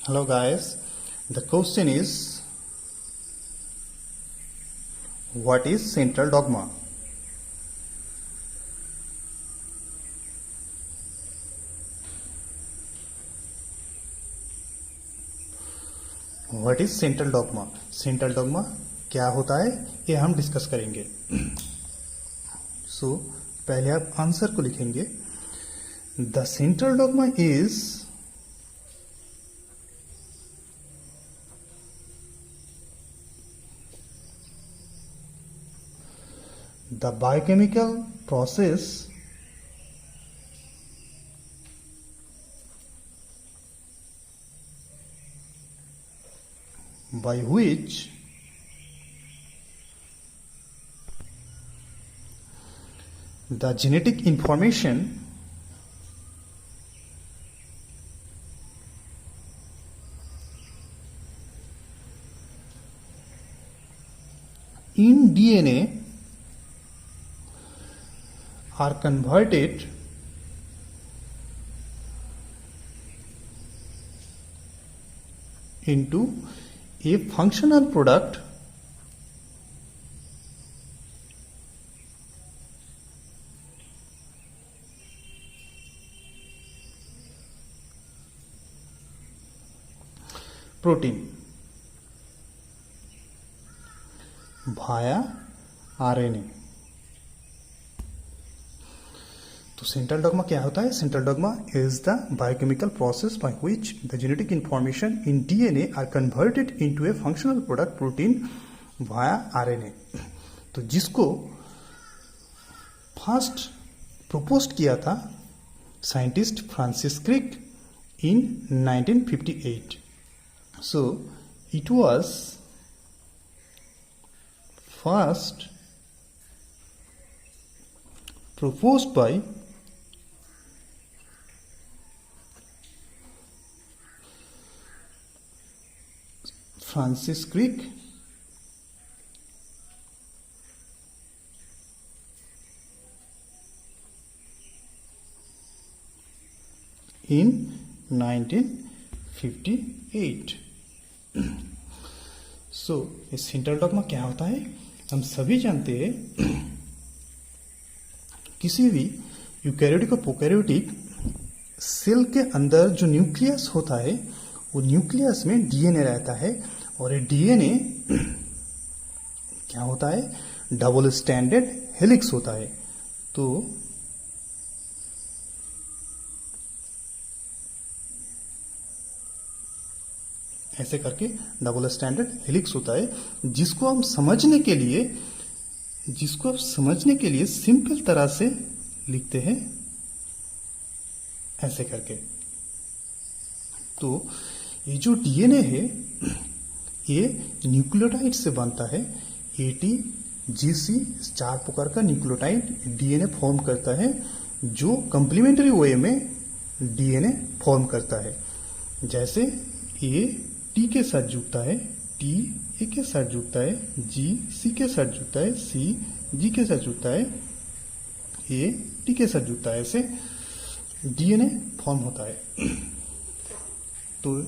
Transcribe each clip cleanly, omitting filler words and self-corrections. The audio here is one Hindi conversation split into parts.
Hello guys, the question is, what is central dogma? What is central dogma? Central dogma क्या होता है ये हम डिस्कस करेंगे. So पहले आप आंसर को लिखेंगे. The central dogma is the biochemical process by which the genetic information in DNA are converted into a functional product protein via RNA. तो सेंट्रल डॉगमा क्या होता है? Central dogma is the biochemical process by which the genetic information in DNA are converted into a functional product protein via RNA. तो जिसको फर्स्ट प्रपोज किया था scientist Francis Crick in 1958. So it was first proposed by Francis Crick in 1958. सो इस सेंट्रल डॉगमा क्या होता है? हम सभी जानते हैं किसी भी यूकैरियोटिक और प्रोकैरियोटिक सेल के अंदर जो न्यूक्लियस होता है वो न्यूक्लियस में डीएनए रहता है और ये डीएनए क्या होता है? डबल स्टैंडर्ड हेलिक्स होता है. तो ऐसे करके डबल स्टैंडर्ड हेलिक्स होता है जिसको आप समझने के लिए सिंपल तरह से लिखते हैं ऐसे करके. तो ये जो डीएनए है ये न्यूक्लियोटाइड से बनता है. एटी जीसी 4 प्रकार का न्यूक्लियोटाइड डीएनए फॉर्म करता है जो कंप्लीमेंट्री वे में डीएनए फॉर्म करता है. जैसे ए टी के साथ जुड़ता है, टी ए के साथ जुड़ता है, जी सी के साथ जुड़ता है, सी जी के साथ जुड़ता है, ए टी के साथ जुड़ता है. ऐसे डीएनए फॉर्म होता है. तो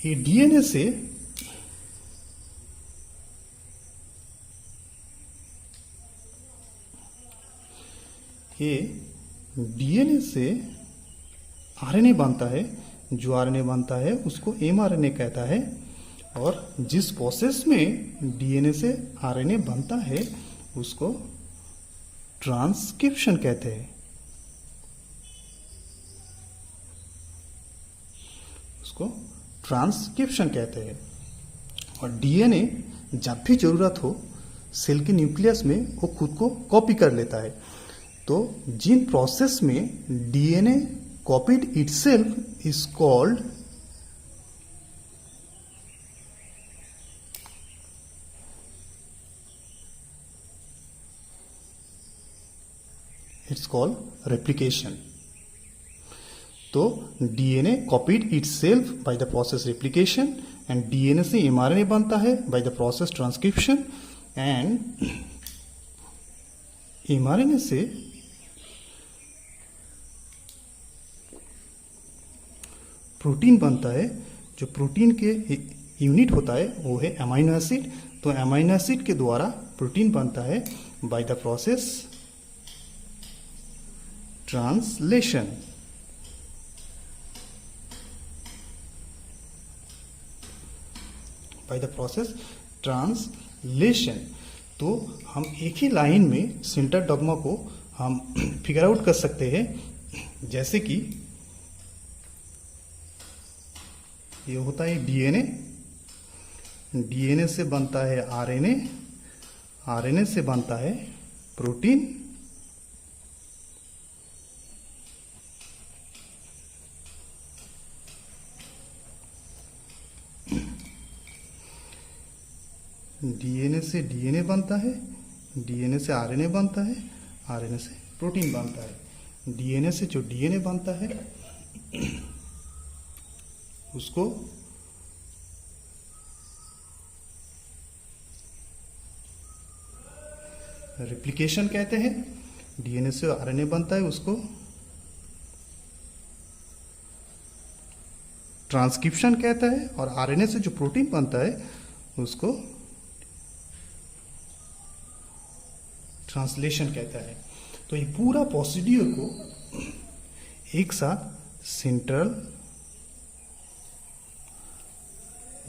ये डीएनए से आरएनए बनता है. जो आरएनए बनता है उसको एमआरएनए कहता है. और जिस प्रोसेस में डीएनए से आरएनए बनता है उसको ट्रांसक्रिप्शन कहते हैं. और डीएनए जब भी जरूरत हो सेल के न्यूक्लियस में वो खुद को कॉपी कर लेता है. तो जिन प्रोसेस में DNA copied itself is called replication. तो DNA copied itself by the process replication and DNA से एमआरएनए बनता है by the process transcription and mRNA से प्रोटीन बनता है, जो प्रोटीन के यूनिट होता है वो है अमाइनो एसिड। तो अमाइनो एसिड के द्वारा प्रोटीन बनता है by the process translation. By the process translation. तो हम एक ही लाइन में सेंट्रल डॉग्मा को हम फिगर आउट कर सकते हैं, जैसे कि ये होता है डीएनए, डीएनए से बनता है आरएनए, आरएनए से बनता है प्रोटीन, डीएनए से डीएनए बनता है, डीएनए से आरएनए बनता है, आरएनए से प्रोटीन बनता है। डीएनए से जो डीएनए बनता है उसको रेप्लिकेशन कहते हैं। डीएनए से आरएनए बनता है उसको ट्रांसक्रिप्शन कहता है, और आरएनए से जो प्रोटीन बनता है उसको ट्रांसलेशन कहता है। तो ये पूरा प्रोसीड्यूर को एक साथ सेंट्रल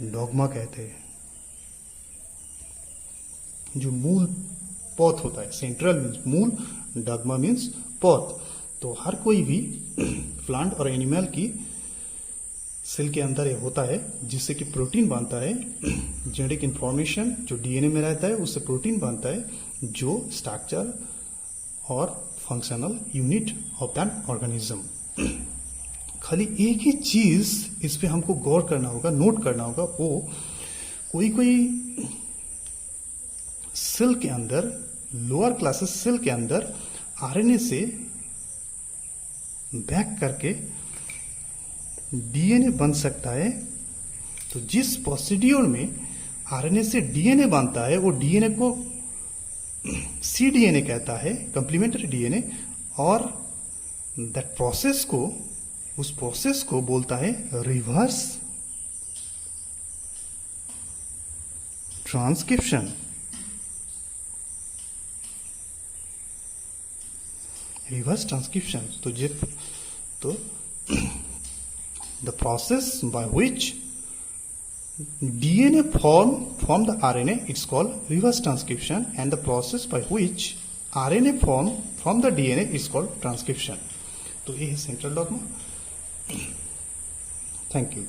डॉग्मा कहते हैं, जो मूल पॉथ होता है। सेंट्रल मीन्स मूल, डॉग्मा मीन्स पॉथ। तो हर कोई भी प्लांट और एनिमल की सेल के अंदर ये होता है, जिससे कि प्रोटीन बनता है। जेनेटिक इंफॉर्मेशन जो डीएनए में रहता है उससे प्रोटीन बनता है, जो स्ट्रक्चर और functional unit of that organism. खाली एक ही चीज इस पे हमको गौर करना होगा, नोट करना होगा, वो कोई सेल के अंदर, लोअर क्लासेस सेल के अंदर आरएनए से बैक करके डीएनए बन सकता है। तो जिस प्रोसीड्यूर में आरएनए से डीएनए बनता है वो डीएनए को सीडीएनए कहता है, कंप्लीमेंट्री डीएनए, और दैट प्रोसेस को, उस प्रोसेस को बोलता है रिवर्स ट्रांसक्रिप्शन। Reverse transcription. तो the process by which DNA form from the RNA, it's called reverse transcription, and the process by which RNA form from the DNA is called transcription. तो ये है सेंट्रल डॉग्मा। Thank you.